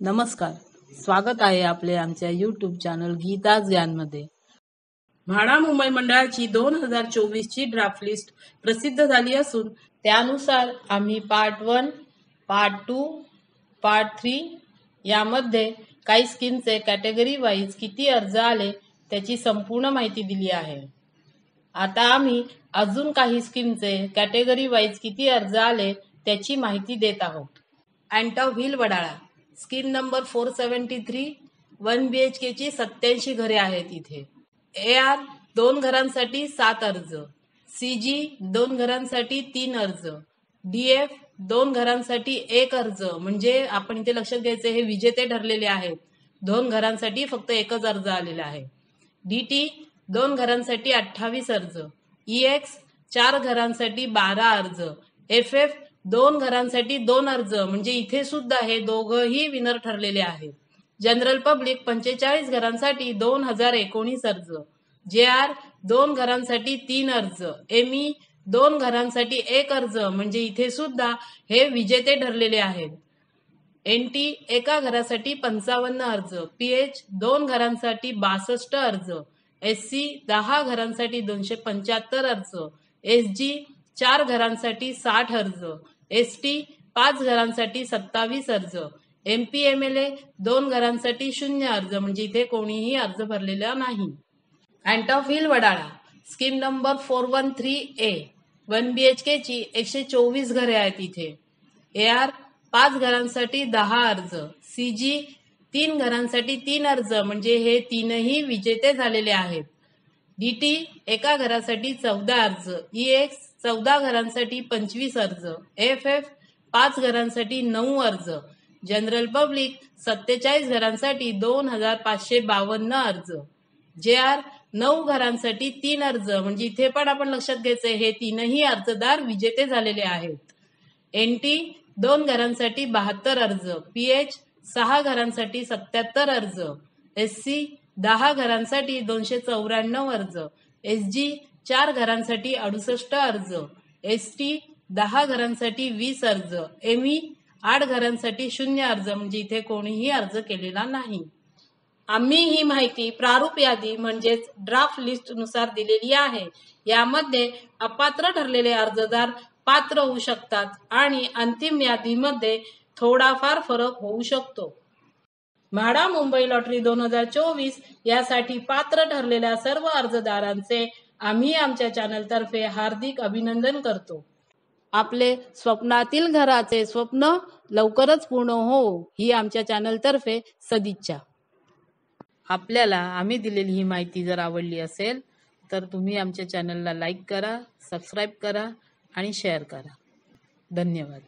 नमस्कार, स्वागत आहे आपले आमच्या YouTube चॅनल गीताज ज्ञानमध्ये। म्हाडा मुंबई मंडळाची 2024 ची ड्राफ्ट लिस्ट प्रसिद्ध झाली असून त्यानुसार आम्ही पार्ट 1, पार्ट 2, पार्ट 3 यामध्ये काही स्कीमचे कॅटेगरी वाईज किती अर्ज आले त्याची संपूर्ण माहिती दिली आहे। आता आम्ही अजून काही स्कीमचे कॅटेगरी वाईज किती अर्ज आले त्याची माहिती देत आहोत। Antop Hill Wadala scheme number 473 1 BHK ची 87 घरे आहेत इथे। AR 2 घरांसाठी 7 अर्ज, CG 2 घरांसाठी 3 अर्ज, DF 2 घरांसाठी 1 अर्ज, म्हणजे आपण इथे लक्षात घ्यायचे हे विजेते ठरलेले आहेत। 2 घरांसाठी फक्त एकच अर्ज आलेला आहे। DT 2 घरांसाठी 28 अर्ज, EX 4 घरांसाठी 12 अर्ज, FF 2 घरांसाठी 2 अर्ज, म्हणजे इथे सुद्धा हे दोघही विनर ठरलेले आहेत। जनरल पब्लिक 45 घरांसाठी 2019 अर्ज, JR 2 घरांसाठी 3 अर्ज, ME 2 घरांसाठी 1 अर्ज, म्हणजे इथे सुद्धा हे विजेते ठरलेले आहेत। NT एका घरासाठी 55 अर्ज, PH 2 घरांसाठी 62 अर्ज, SC 10 घरांसाठी 275 अर्ज, SG 4 घरांसाठी 60 अर्ज, ST 5 घरांसाठी 27 अर्ज, MP MLA 2 घरांसाठी 0 अर्ज, म्हणजे इथे कोणीही अर्ज भरलेला नाही। Antop Hill Wadala scheme number 413A 1 BHK ची 124 घरे आहेत इथे। AR 5 घरांसाठी 10 अर्ज, CG 3 घरांसाठी 3 अर्ज, म्हणजे हे तीनही विजेते झालेले आहेत। DT एका घरासाठी 14 अर्ज, EX 14 घरांसाठी 25 अर्ज, FF 5 घरांसाठी 9 अर्ज, जनरल पब्लिक 47 घरांसाठी 2552 अर्ज, JR 9 घरांसाठी 3 अर्ज, म्हणजे इथे पण आपण लक्षात घ्यायचे हे तीनही अर्जदार विजेते झालेले आहेत। NT 2 घरांसाठी 72 अर्ज, PH 6 घरांसाठी 77 अर्ज, SC 10 घरांसाठी 294 अर्ज, SG 4 घरांसाठी 68 अर्ज, ST 10 घरांसाठी 20 अर्ज, ME 8 घरांसाठी 0 अर्ज, म्हणजे इथे कोणीही अर्ज केलेला नाही। आम्ही ही माहिती प्रारूप यादी म्हणजेच ड्राफ्ट लिस्ट नुसार दिलेली आहे। यामध्ये अपात्र ठरलेले अर्जदार पात्र होऊ शकतात आणि अंतिम यादीमध्ये थोडाफार फरक होऊ शकतो। म्हाडा मुंबई लॉटरी 2024 यासाठी पात्र ठरलेल्या सर्व अर्जदारांचे आम्ही आमच्या चॅनलतर्फे हार्दिक अभिनंदन करतो। आपले स्वप्नातील घराचे स्वप्न लवकरच पूर्ण हो ही आमच्या चॅनलतर्फे सदिच्छा। आपल्याला आम्ही दिलेली ही माहिती जर आवडली असेल तर तुम्ही आमच्या चॅनलला लाईक करा, सबस्क्राईब करा आणि शेअर करा। धन्यवाद।